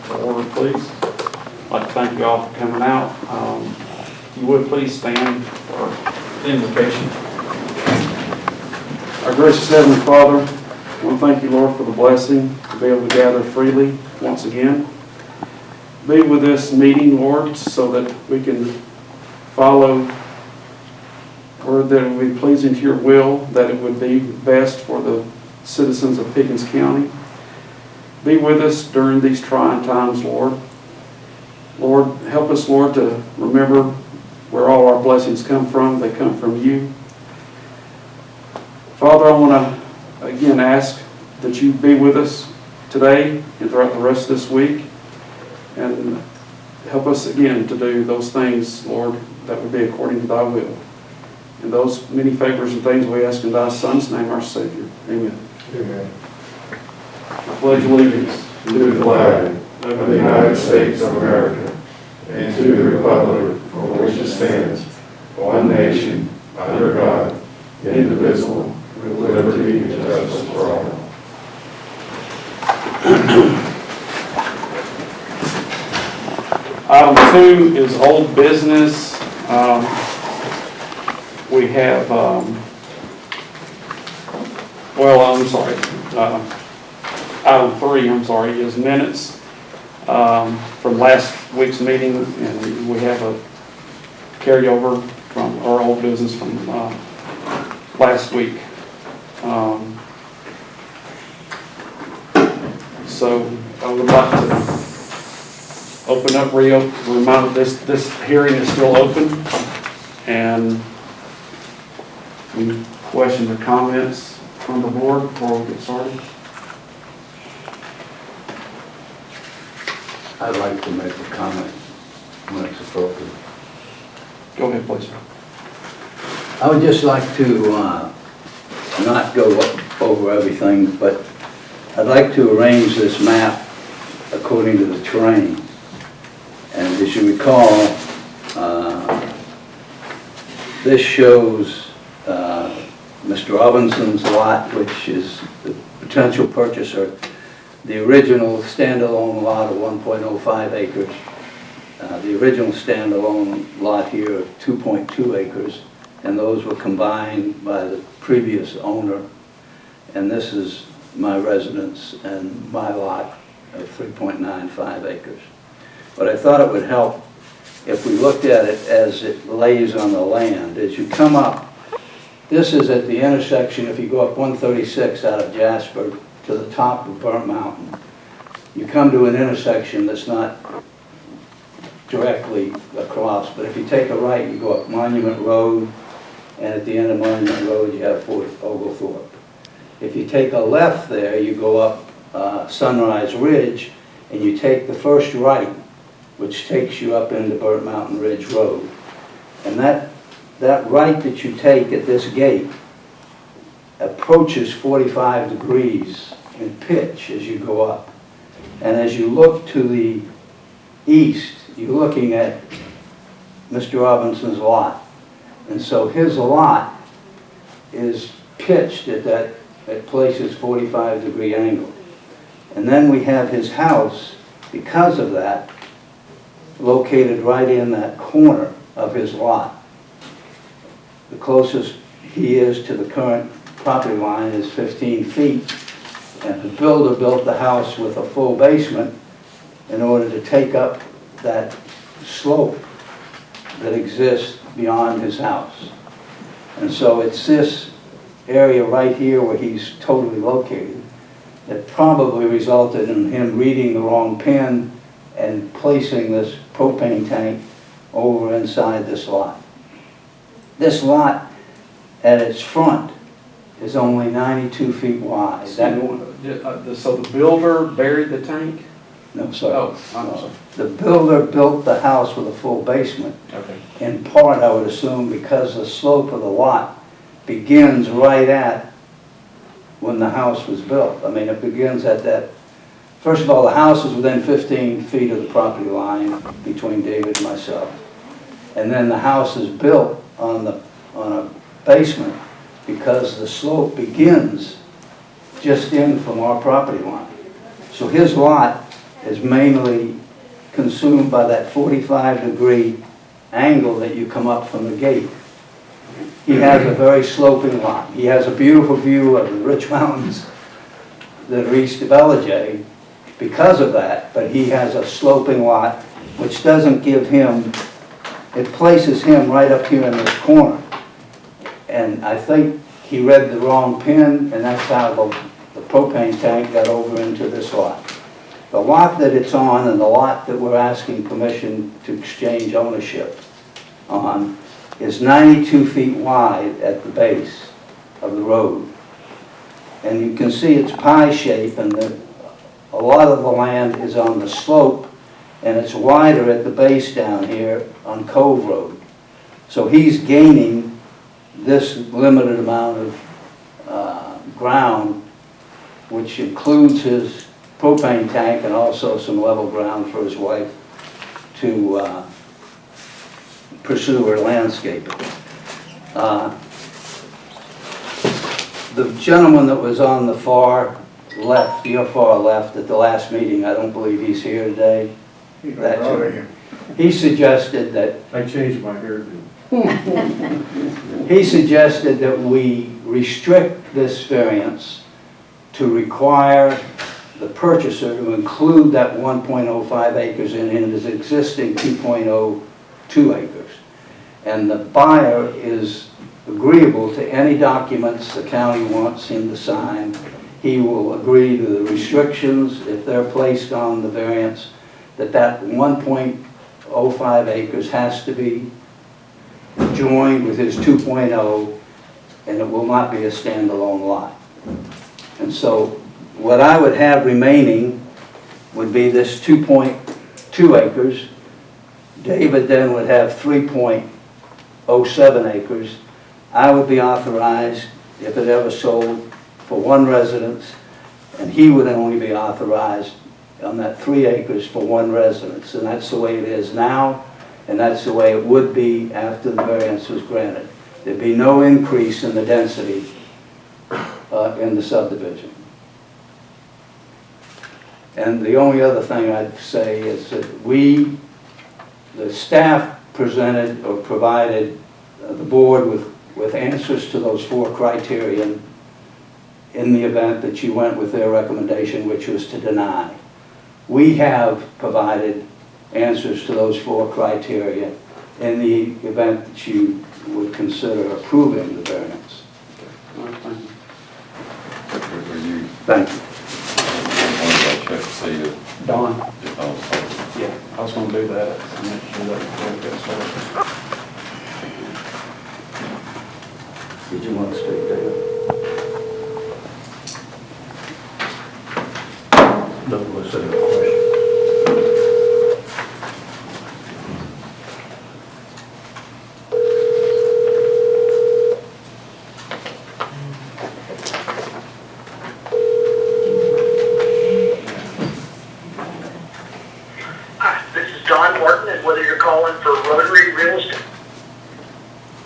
to order, please. I'd like to thank you all for coming out. If you would please stand for the invocation. Our gracious Heavenly Father, I want to thank you, Lord, for the blessing to be able to gather freely once again. Be with this meeting, Lord, so that we can follow, or that it would be pleasing to your will, that it would be best for the citizens of Pickens County. Be with us during these trying times, Lord. Lord, help us, Lord, to remember where all our blessings come from. They come from you. Father, I want to again ask that you be with us today and throughout the rest of this week, and help us again to do those things, Lord, that would be according to thy will. And those many favors and things we ask in thy Son's name, our Savior. Amen. Amen. I pledge allegiance To the flag of the United States of America and to the republic for which it stands, one nation, under God, indivisible, with liberty and justice for all. Item 2 is old business. We have, item 3, is minutes from last week's meeting, and we have a carryover from our old business from last week. So I would like to open up, remind that this hearing is still open, and any questions or comments from the board before we get started? I'd like to make a comment when it's appropriate. Go ahead, please. I would just like to not go over everything, but I'd like to arrange this map according to the terrain. And as you recall, this shows Mr. Robinson's lot, which is the potential purchaser. The original standalone lot of 1.05 acres. The original standalone lot here of 2.2 acres. And those were combined by the previous owner. And this is my residence and my lot of 3.95 acres. But I thought it would help if we looked at it as it lays on the land. As you come up, this is at the intersection, if you go up 136 out of Jasper to the top of Burnt Mountain, you come to an intersection that's not directly across, but if you take a right, you go up Monument Road, and at the end of Monument Road, you have Fort Oglethorpe. If you take a left there, you go up Sunrise Ridge, and you take the first right, which takes you up into Burnt Mountain Ridge Road. And that right that you take at this gate approaches 45 degrees in pitch as you go up. And as you look to the east, you're looking at Mr. Robinson's lot. And so his lot is pitched at places 45-degree angle. And then we have his house, because of that, located right in that corner of his lot. The closest he is to the current property line is 15 feet. And the builder built the house with a full basement in order to take up that slope that exists beyond his house. And so it's this area right here where he's totally located that probably resulted in him reading the wrong pin and placing this propane tank over inside this lot. This lot at its front is only 92 feet wide. So the builder buried the tank? No, sorry. Oh, I'm sorry. The builder built the house with a full basement. Okay. In part, I would assume, because the slope of the lot begins right at when the house was built. I mean, it begins at that. First of all, the house is within 15 feet of the property line between David and myself. And then the house is built on a basement because the slope begins just in from our property line. So his lot is mainly consumed by that 45-degree angle that you come up from the gate. He has a very sloping lot. He has a beautiful view of the rich mountains that are east of LJ because of that, but he has a sloping lot which doesn't give him, it places him right up here in this corner. And I think he read the wrong pin, and that's how the propane tank got over into this lot. The lot that it's on and the lot that we're asking permission to exchange ownership on is 92 feet wide at the base of the road. And you can see it's pie shape, and a lot of the land is on the slope, and it's wider at the base down here on Cove Road. So he's gaining this limited amount of ground, which includes his propane tank and also some level ground for his wife to pursue her landscaping. The gentleman that was on the far left, your far left at the last meeting, I don't believe he's here today. He suggested that I changed my hairdo. he suggested that we restrict this variance to require the purchaser to include that 1.05 acres in his existing 2.02 acres. And the buyer is agreeable to any documents the county wants him to sign. He will agree to the restrictions if they're placed on the variance, that 1.05 acres has to be joined with his 2.0, and it will not be a standalone lot. And so what I would have remaining would be this 2.2 acres. David then would have 3.07 acres. I would be authorized, if it ever sold, for one residence, and he would only be authorized on that 3 acres for one residence. And that's the way it is now, and that's the way it would be after the variance was granted. There'd be no increase in the density in the subdivision. And the only other thing I'd say is that the staff presented or provided the board with answers to those 4 criteria in the event that you went with their recommendation, which was to deny. We have provided answers to those 4 criteria in the event that you would consider approving the variance. Thank you. Don? Yeah, I was going to do that. I meant to do that before we get started. Did you want to speak, David? Douglas had a question. This is Don Martin, and whether you're calling for Rotary Real Estate.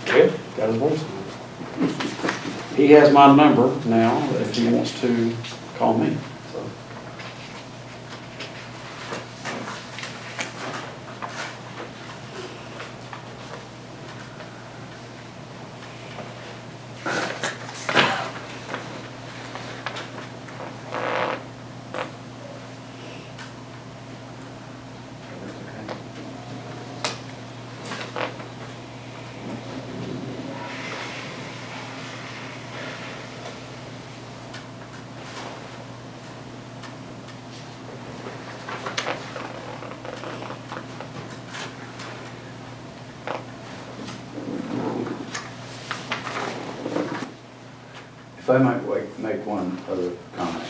Yeah, got his voice. He has my number now if he wants to call me. So. If I might make one other comment.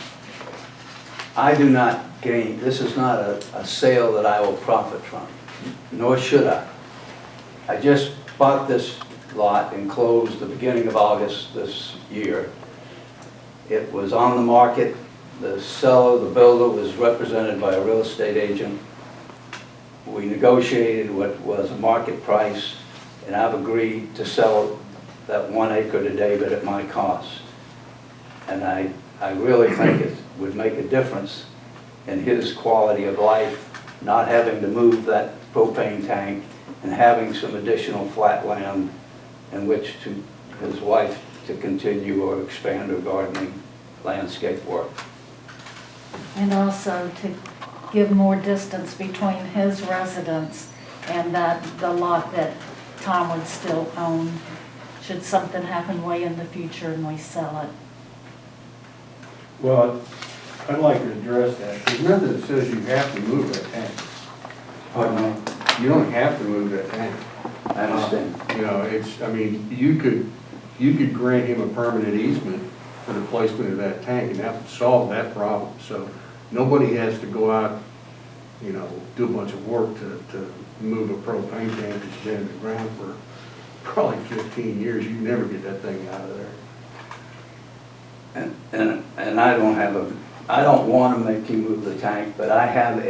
I do not gain, this is not a sale that I will profit from, nor should I. I just bought this lot and closed the beginning of August this year. It was on the market. The seller, the builder, was represented by a real estate agent. We negotiated what was a market price, and I've agreed to sell that 1 acre to David at my cost. And I really think it would make a difference in his quality of life, not having to move that propane tank and having some additional flat land in which to his wife to continue or expand her gardening landscape work. And also to give more distance between his residence and the lot that Tom would still own, should something happen way in the future and we sell it. Well, I'd like to address that. There's nothing that says you have to move that tank. Pardon me? You don't have to move that tank. I understand. You know, I mean, you could grant him a permanent easement for the placement of that tank, and that would solve that problem. So nobody has to go out, you know, do a bunch of work to move a propane tank that's been in the ground for probably 15 years. You never get that thing out of there. And I don't want to make you move the tank, but I have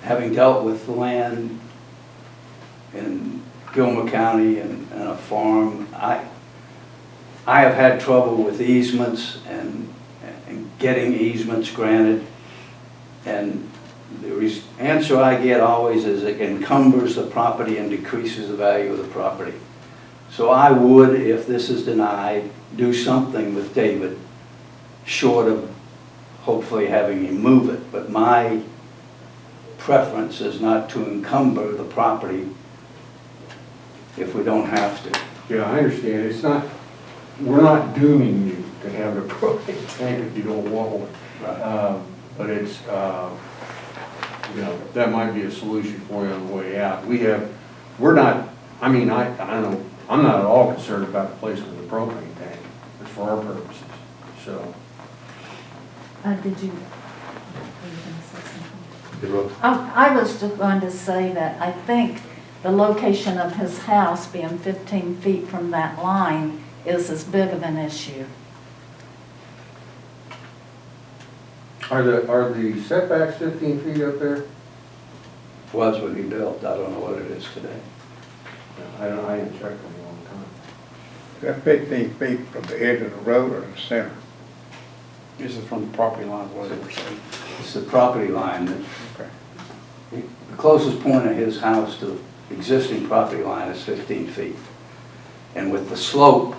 having dealt with the land in Gilmer County and a farm, I have had trouble with easements and getting easements granted. And the answer I get always is it encumbers the property and decreases the value of the property. So I would, if this is denied, do something with David, short of hopefully having him move it. But my preference is not to encumber the property if we don't have to. Yeah, I understand. It's not, we're not dooming you to have a propane tank if you don't want one. Right. But it's, you know, that might be a solution for you on the way out. We're not, I mean, I don't know, I'm not at all concerned about the placement of the propane tank for our purposes, so. Did you, were you going to say something? I was just going to say that I think the location of his house being 15 feet from that line is as big of an issue. Are the setbacks 15 feet up there? Was when he built. I don't know what it is today. I haven't checked in a long time. Is that 15 feet from the edge of the road or the center? This is from the property line, what they were saying. It's the property line. Okay. The closest point of his house to the existing property line is 15 feet. And with the slope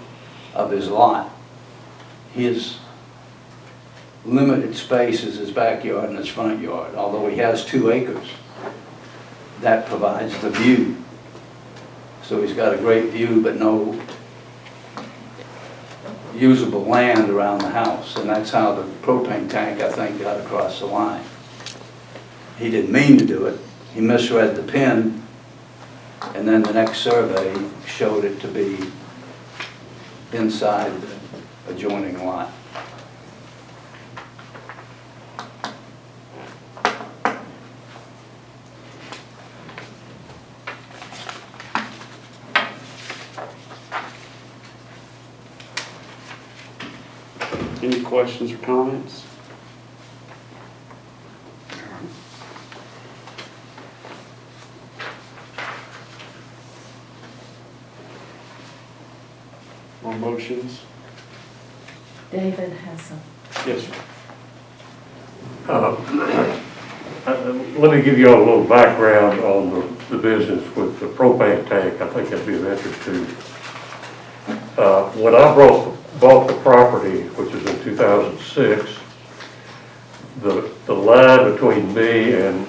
of his lot, his limited space is his backyard and his front yard. Although he has 2 acres, that provides the view. So he's got a great view, but no usable land around the house. And that's how the propane tank, I think, got across the line. He didn't mean to do it. He misread the pin, and then the next survey showed it to be inside the adjoining lot. Any questions or comments? Or motions? David has a, Yes, sir. Let me give you all a little background on the business with the propane tank. I think that'd be of interest to you. When I bought the property, which was in 2006, the line between me and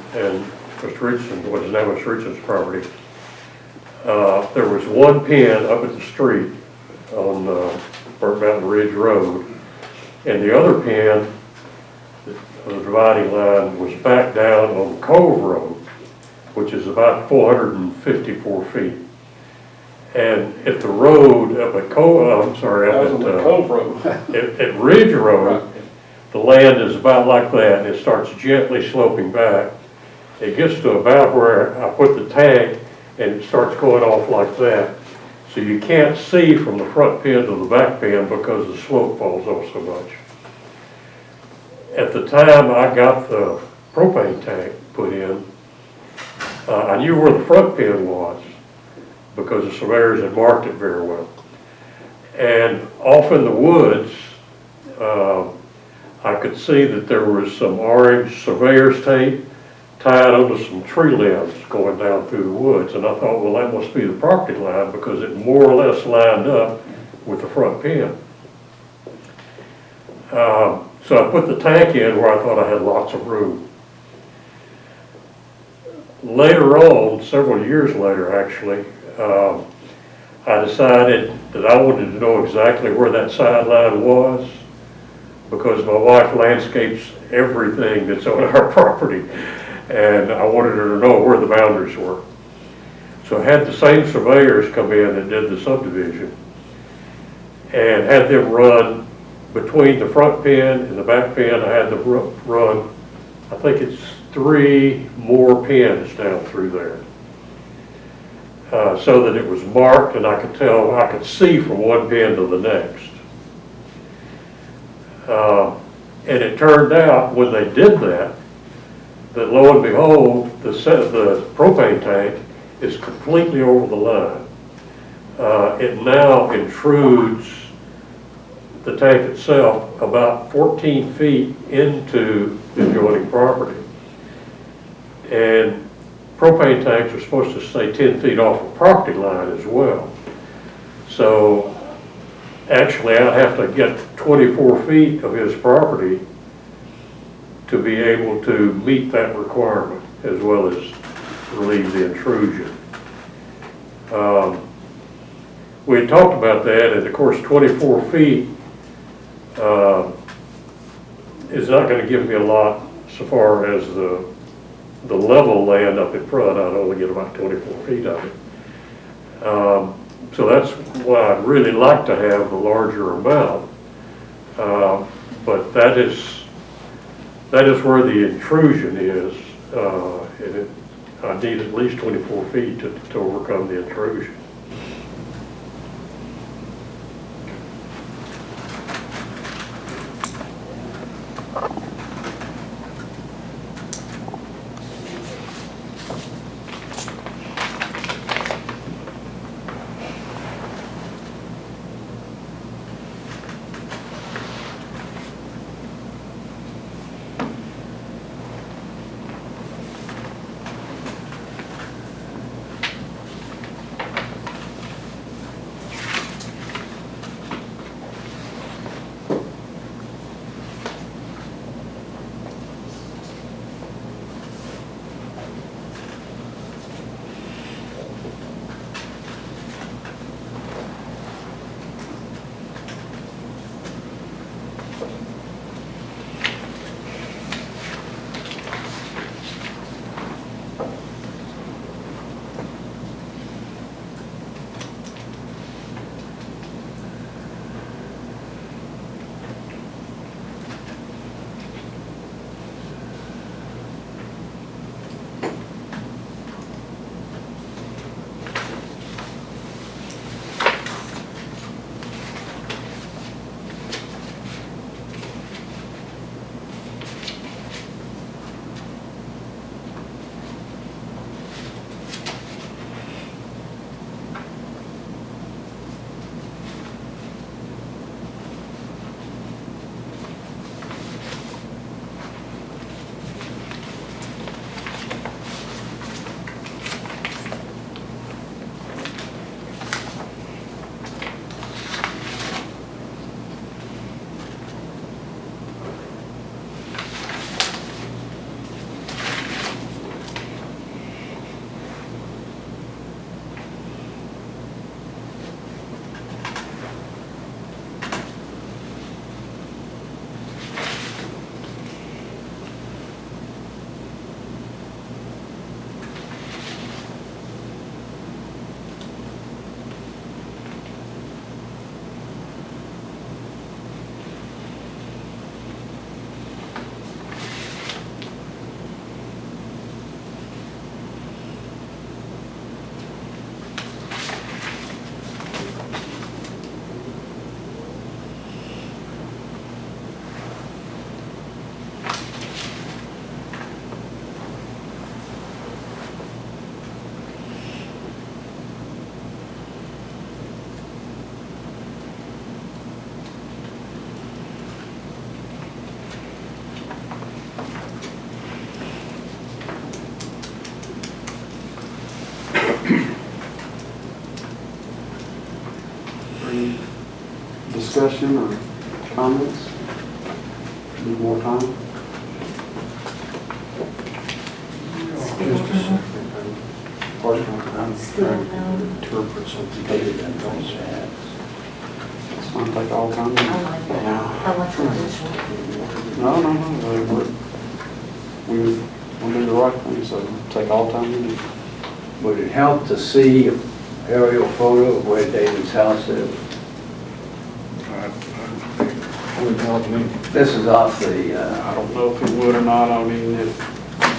Mr. Richardson, what his name was, Richardson's property, there was one pin up at the street on Burnt Mountain Ridge Road, and the other pin, the dividing line, was back down on Cove Road, which is about 454 feet. And at the road up at Cove, I'm sorry, That was on the Cove Road. at Ridge Road, the land is about like that, and it starts gently sloping back. It gets to about where I put the tank, and it starts going off like that. So you can't see from the front pin to the back pin because the slope falls off so much. At the time I got the propane tank put in, I knew where the front pin was because the surveyors had marked it very well. And off in the woods, I could see that there was some orange surveyor's tape tied onto some tree limbs going down through the woods. And I thought, well, that must be the property line because it more or less lined up with the front pen. So I put the tank in where I thought I had lots of room. Later on, several years later actually, I decided that I wanted to know exactly where that sideline was because my wife landscapes everything that's on our property, and I wanted her to know where the boundaries were. So I had the same surveyors come in that did the subdivision and had them run between the front pen and the back pen. I had them run, I think it's 3 more pins down through there. So that it was marked and I could see from one pin to the next. And it turned out when they did that lo and behold, the propane tank is completely over the line. It now intrudes the tank itself about 14 feet into the adjoining property. And propane tanks are supposed to stay 10 feet off the property line as well. So actually I'd have to get 24 feet of his property to be able to meet that requirement as well as relieve the intrusion. We had talked about that, and of course 24 feet is not going to give me a lot so far as the level land up in front. I'd only get about 24 feet of it. So that's why I'd really like to have the larger amount. But that is where the intrusion is. And I need at least 24 feet to overcome the intrusion. discussion or comments? Need more time? I'm still down. Interpret something. It's gonna take all time. Yeah. I like the visual. No, we'll do the right thing, so take all time we need. Would it help to see an aerial photo of where David's house is? Would help me. This is off the, I don't know if it would or not, I mean, if,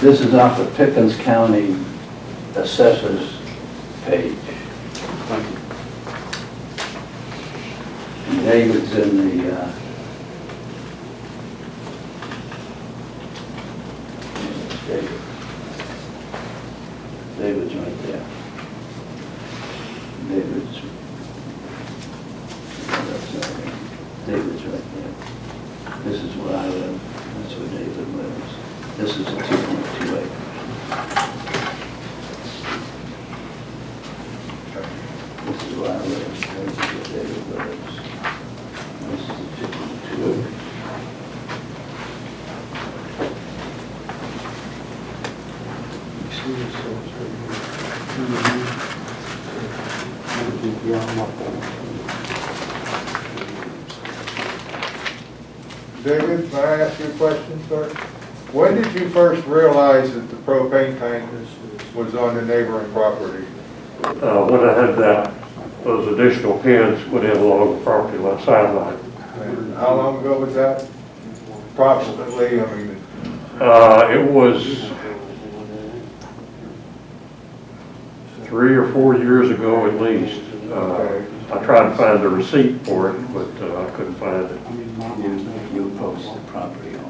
this is off the Pickens County Assessors page. thank you. And David's in the, David. David's right there. David's, David's right there. This is where I live, that's where David lives. This is a 2.2 acre. This is where I live, this is where David lives. This is a 2.2 acre. You see this house right here? Yeah, I'm up there. David, may I ask you a question, sir? When did you first realize that the propane tank was on the neighboring property? When I had those additional pins put in along the property line, sideline. And how long ago was that? Approximately, I mean. It was 3 or 4 years ago at least. I tried to find the receipt for it, but I couldn't find it. You post the property owner.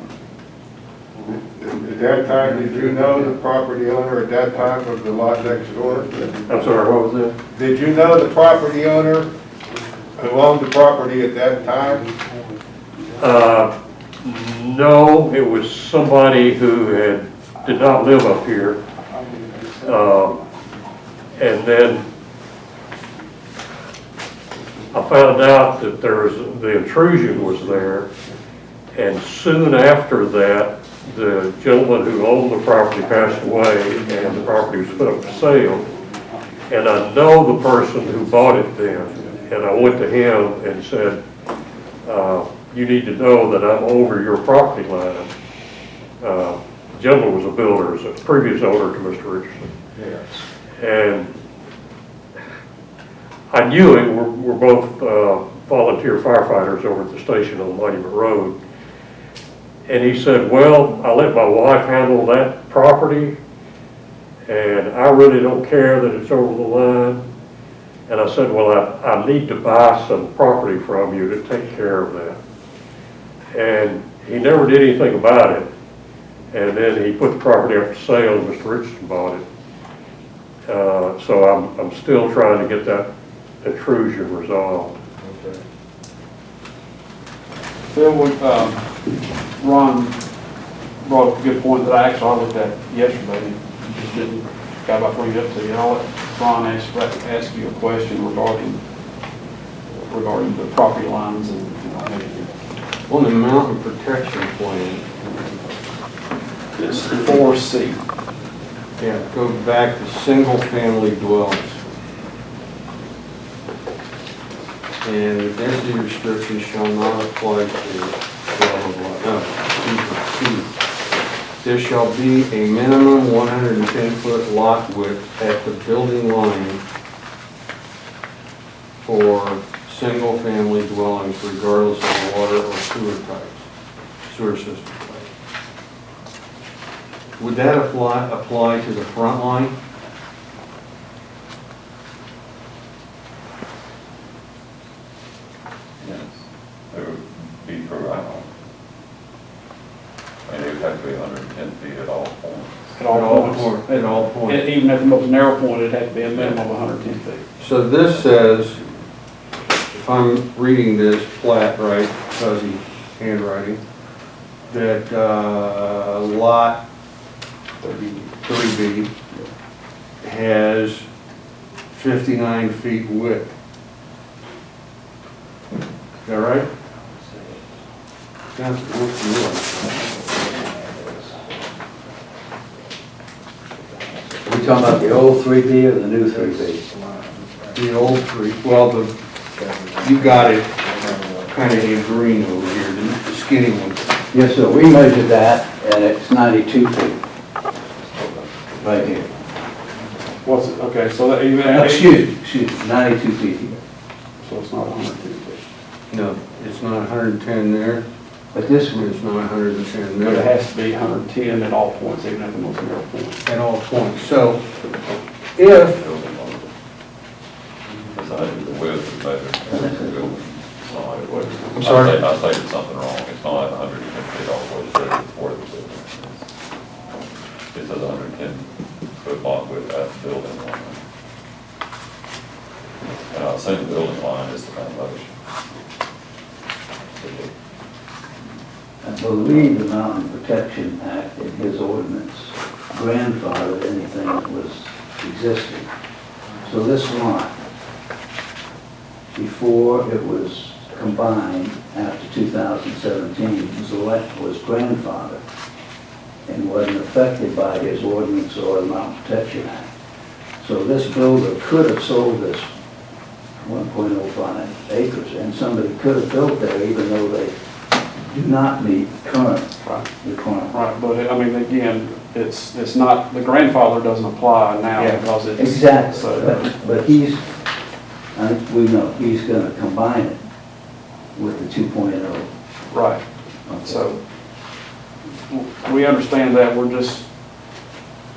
At that time, did you know the property owner at that time of the lot next door? I'm sorry, what was that? Did you know the property owner who owned the property at that time? No, it was somebody who did not live up here. And then I found out that the intrusion was there, and soon after that, the gentleman who owned the property passed away, and the property was put up for sale. And I know the person who bought it then, and I went to him and said, you need to know that I'm over your property line. The gentleman was a builder, was a previous owner to Mr. Richardson. Yes. And I knew him. We're both volunteer firefighters over at the station on Monument Road. And he said, well, I let my wife handle that property, and I really don't care that it's over the line. And I said, well, I need to buy some property from you to take care of that. And he never did anything about it. And then he put the property up for sale, and Mr. Richardson bought it. So I'm still trying to get that intrusion resolved. Okay. Phil, Ron brought up a good point that I looked at yesterday, and just didn't, got about bring it up to you. I'll let Ron ask you a question regarding the property lines and everything. On the mountain protection plan, It's 4C. yeah, go back to single-family dwellings. And the density restrictions shall not apply to blah, blah, blah. No, C. There shall be a minimum 110-foot lot width at the building line for single-family dwellings regardless of water or sewer system type. Would that apply to the front line? Yes, it would be for right on. And it would have to be 110 feet at all points. At all points. At all points. Even at the most narrow point, it'd have to be a minimum of 110 feet. So this says, if I'm reading this plat right, fuzzy handwriting, that lot 3B has 59 feet width. that right? That's what's Are we talking about the old 3B or the new 3B? the old three, well, you got it kind of in green over here, the skinny one. Yes, sir, we measured that, and it's 92 feet. Right here. What's it, okay, so that even, Excuse me, 92 feet here. so it's not 102 feet. No, it's not 110 there, But this and one, it's not 110 But it there. has to be 110 at all points, even at the most narrow point. At all points. So if, Decided the width is measured. I'm sorry? I stated something wrong. It's not 110 feet all the way through, it's where the building is. It says 110 foot lot width at the building line. And I assume the building line is the foundation. I believe the Mountain Protection Act in his ordinance grandfathered anything that was existing. So this lot, before it was combined after 2017, was grandfathered and wasn't affected by his ordinance or the Mountain Protection Act. So this builder could have sold this 1.05 acres, and somebody could have built there even though they do not meet current requirements. Right, but I mean, again, it's not, the grandfather doesn't apply now Yeah. because it's. Exactly, So, but he's, we know, he's gonna combine it with the 2.0. right, so we understand that, we're just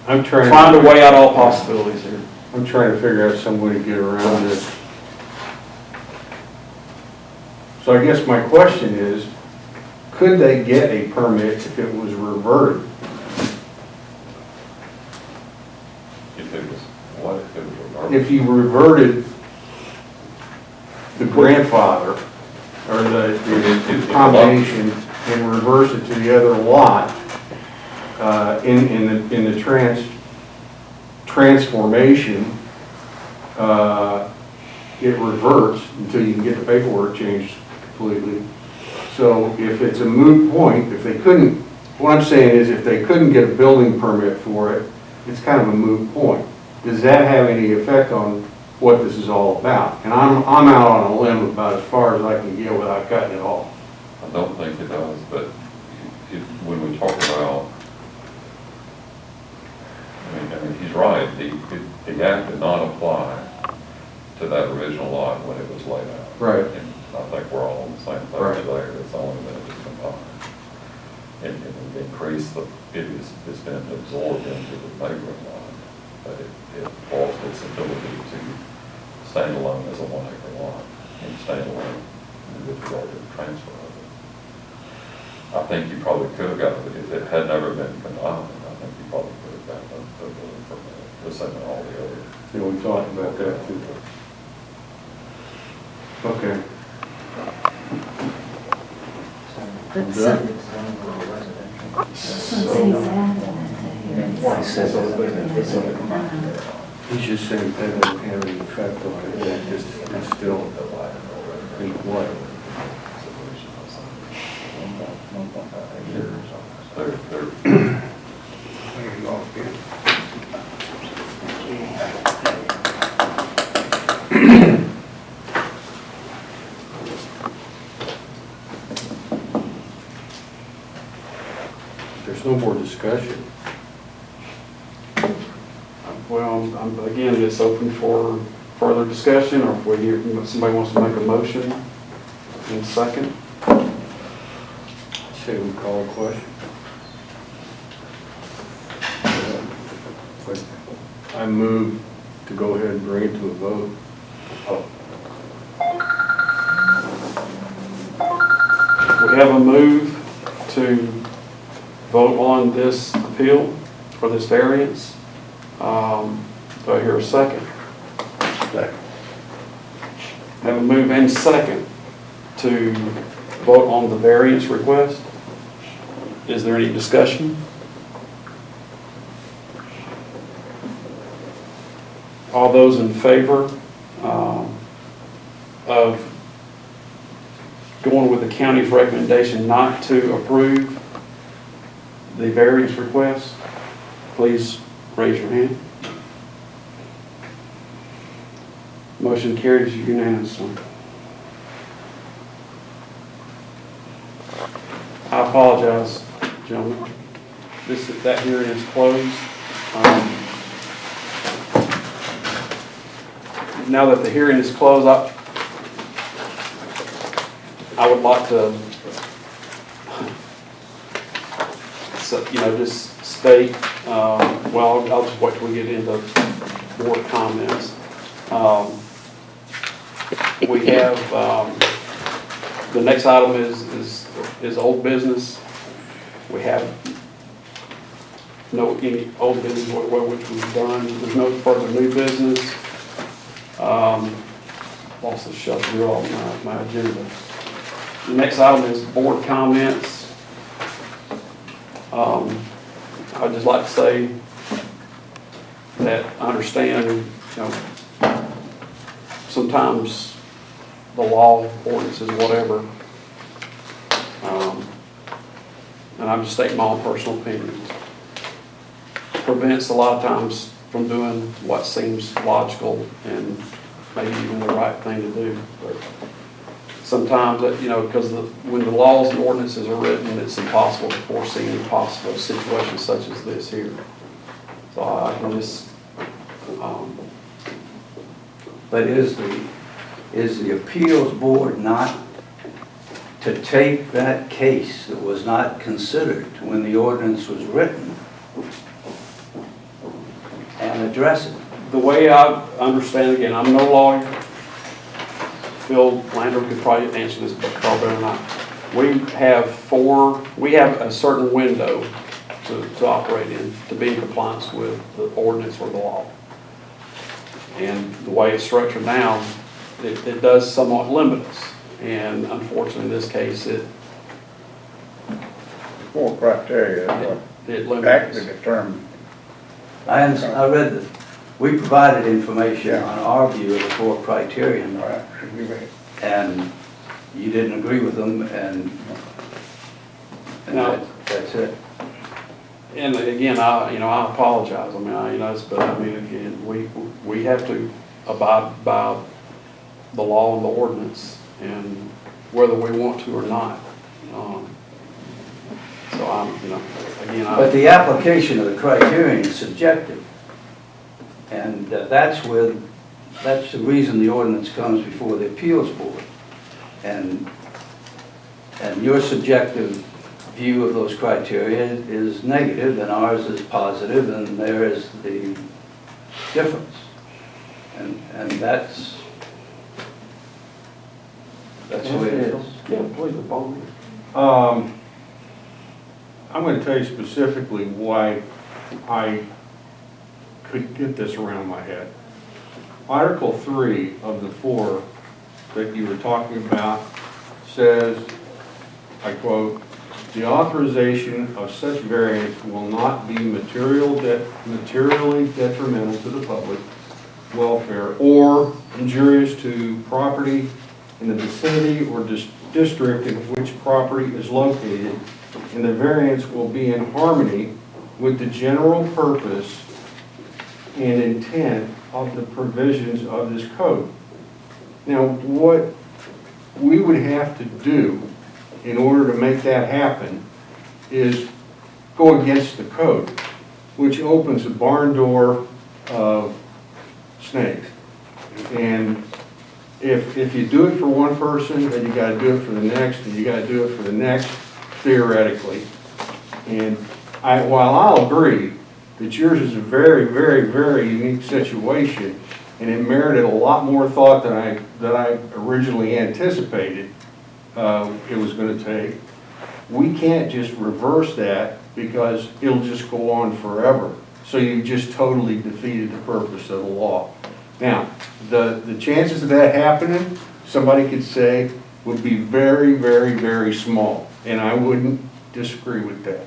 I'm trying to weigh out all possibilities here. I'm trying to figure out some way to get around this. So I guess my question is, could they get a permit if it was reverted? If it was, what if it was reversed? If you reverted the grandfather, or the combination, and reverse it to the other lot, in the transformation, it reverts until you can get the paperwork changed completely. So if it's a moot point, if they couldn't, what I'm saying is if they couldn't get a building permit for it, it's kind of a moot point. Does that have any effect on what this is all about? And I'm out on a limb about as far as I can get without cutting it off. I don't think it does, but when we talk about, I mean, he's right, the act did not apply to that original lot when it was laid out. Right. And I think we're all on the same Right. page there, it's only that it's combined. And it increased it's been absorbed into the neighboring line, but it lost its ability to stand alone as a 1 acre lot and stand alone with regard to the transfer of it. I think you probably could have got it if it had never been combined. I think you probably could have got the building permit, the same and all the other. Yeah, we talked about that too. Okay. But I'm so, done. since he's adding it to here. He's just saying that doesn't have any effect on it, that just, it's still in play. They're There's no more discussion. Well, again, it's open for further discussion, or if somebody wants to make a motion in second. Say we call a question. I move to go ahead and bring it to a vote. We have a move to vote on this appeal for this variance. Do I hear a second? Second. Have a move and second to vote on the variance request. Is there any discussion? All those in favor of with the county's recommendation not to approve the variance request, please raise your hand. Motion carries unanimously. I apologize, gentlemen. That hearing is closed. Now that the hearing is closed, I would like to, just state, well, I'll just wait till we get into board comments. We have, the next item is old business. We have any old business which we've done. There's no further new business. Also shut through all my agenda. The next item is board comments. I'd just like to say that I understand, sometimes the law, ordinances, whatever, and I'm just stating my own personal opinion, prevents a lot of times from doing what seems logical and maybe even the right thing to do. But sometimes, because when the laws and ordinances are written, it's impossible to foresee any possible situations such as this here. So I can just, But is the appeals board not to take that case that was not considered when the ordinance was written and address it? the way I understand, again, I'm no lawyer. Phil Lander could probably answer this far better than I. We have a certain window to operate in, to be in compliance with the ordinance or the law. And the way it's structured now, it does somewhat limit us. And unfortunately, in this case, it 4 criteria is it what limits actually us. determined. I read we provided information Yeah. on our view of the 4 criteria, Right, should be read. and you didn't agree with them, and No. that's it. And again, I apologize. Again, we have to abide by the law and the ordinance, and whether we want to or not. So But the application of the criterion is subjective, and that's the reason the ordinance comes before the appeals board. And your subjective view of those criteria is negative, and ours is positive, and there is the difference. And that's the way it is. Yeah, please, follow me. I'm going to tell you specifically why I could get this around my head. Article 3 of the 4 that you were talking about says, I quote, "The authorization of such variance will not be materially detrimental to the public welfare or injurious to property in the vicinity or district in which property is located, and the variance will be in harmony with the general purpose and intent of the provisions of this code." Now, what we would have to do in order to make that happen is go against the code, which opens a barn door of snakes. And if you do it for one person, then you gotta do it for the next, and you gotta do it for the next, theoretically. And while I'll agree that yours is a very, very, very unique situation, and it merited a lot more thought than I originally anticipated it was going to take, we can't just reverse that because it'll just go on forever. So you just totally defeated the purpose of the law. Now, the chances of that happening, somebody could say, would be very, very, very small, and I wouldn't disagree with that.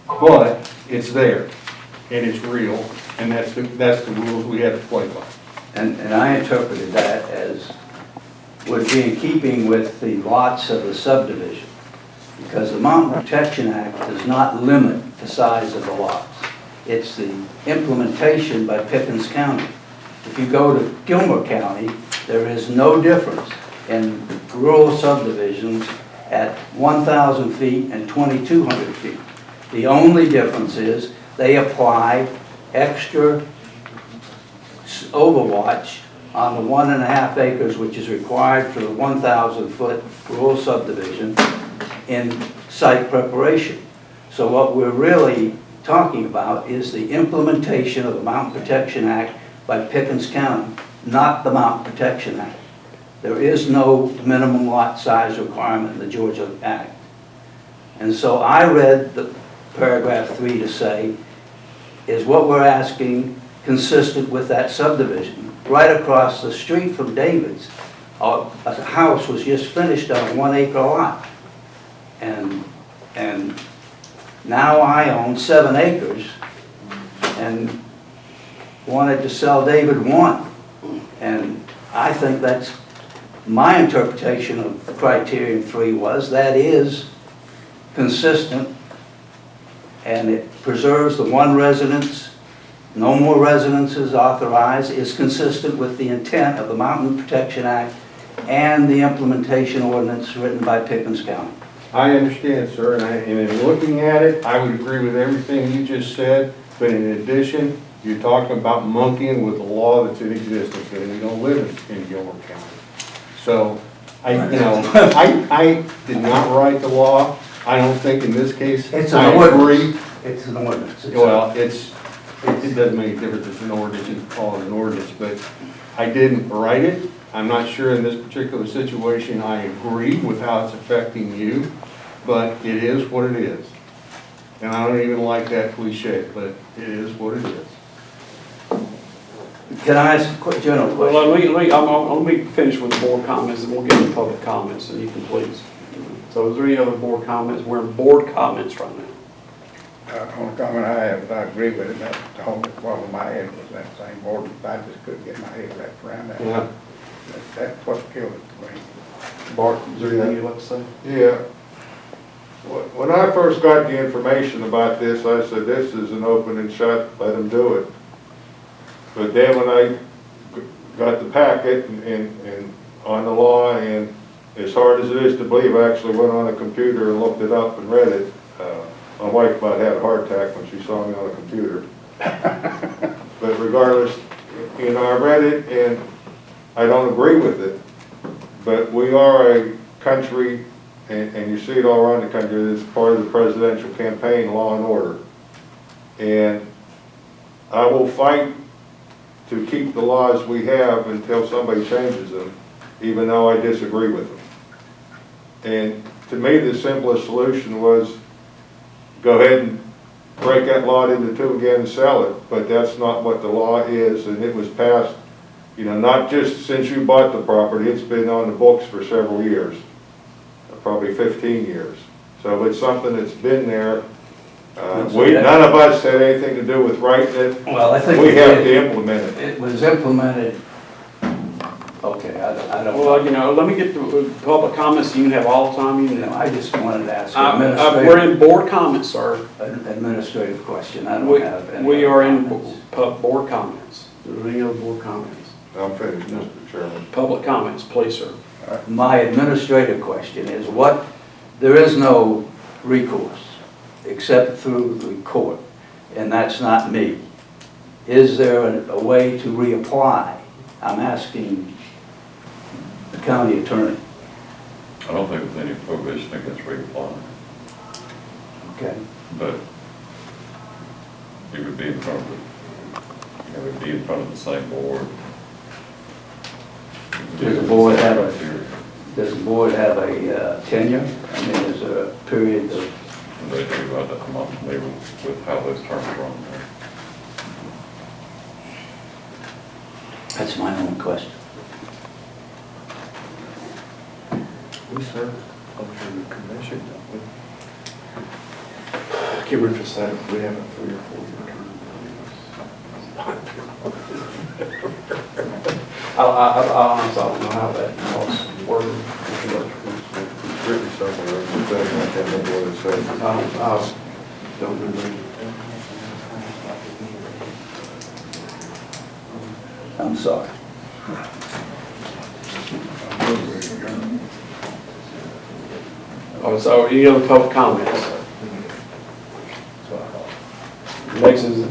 But it's there, and it's real, and that's the rules we have to play by. And I interpreted that as would be in keeping with the lots of the subdivision, because the Mountain Protection Act does not limit the size of the lots. It's the implementation by Pickens County. If you go to Gilmer County, there is no difference in rural subdivisions at 1,000 feet and 2,200 feet. The only difference is they apply extra overwatch on the 1.5 acres, which is required for the 1,000-foot rural subdivision in site preparation. So what we're really talking about is the implementation of the Mountain Protection Act by Pickens County, not the Mountain Protection Act. There is no minimum lot size requirement in the Georgia Act. And so I read the paragraph 3 to say, is what we're asking consistent with that subdivision? Right across the street from David's, a house was just finished on a 1 acre lot. And now I own 7 acres and wanted to sell David 1. And I think that's my interpretation of criterion 3 was that is consistent, and it preserves the 1 residence, no more residences authorized, is consistent with the intent of the Mountain Protection Act and the implementation ordinance written by Pickens County. I understand, sir, and in looking at it, I would agree with everything you just said, but in addition, you're talking about monkeying with the law that's in existence, and we don't live in Gilmer County. So, I did not write the law. I don't think in this case, It's I an ordinance. agree. It's an ordinance. Well, it doesn't make a difference, it's an ordinance, you can call it an ordinance, but I didn't write it. I'm not sure in this particular situation I agree with how it's affecting you, but it is what it is. And I don't even like that cliche, but it is what it is. Can I ask a quick general question? Well, let me finish with the board comments, and we'll get to public comments, and you can please. So is there any other board comments? We're in board comments right now. Only comment I have is I agree with it, that's the only problem I had was that same board, I just couldn't get my head wrapped around that. Yeah. That's what killed it for me. Bart, is there anything you'd like to say? Yeah. When I first got the information about this, I said, this is an open and shut, let them do it. But then when I got the packet and on the law, and as hard as it is to believe, I actually went on a computer and looked it up and read it. My wife about had a heart attack when she saw me on a computer. But regardless, I read it and I don't agree with it. But we are a country, and you see it all around the country, it's part of the presidential campaign, law and order. And I will fight to keep the laws we have until somebody changes them, even though I disagree with them. And to me, the simplest solution was go ahead and break that lot into 2 again and sell it, but that's not what the law is, and it was passed, not just since you bought the property, it's been on the books for several years, probably 15 years. So it's something that's been there. None of us had anything to do with writing it. Well, I think we have to implement it. It was implemented. Okay, I don't. Well, let me get to public comments. You can have all the time. I just wanted to ask we're in board comments, sir. an administrative question. I don't have any. We are in comments. board comments. Are there any other board comments? I'm finished, Mr. Chairman. Public comments, please, sir. My administrative question is there is no recourse except through the court, and that's not me. Is there a way to reapply? I'm asking the county attorney. I don't think there's any prohibition against reapplying, Okay. but it would be in front of it would be in front of the same board. Does the board have a tenure? I mean, is there a period of? They do, I'm not familiar with how those terms run there. That's my only question. We serve under the commission, don't we? I can't remember if it's that, we have a 3 or 4 year term. I honestly don't know how that works. word, Mr. Butcher? It's written somewhere, I can't remember what it says. I don't remember. I'm sorry. Oh, so any other public comments? Next is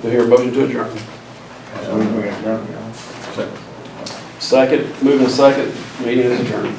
to hear a motion to adjourn. Second, moving to second, meeting is adjourned.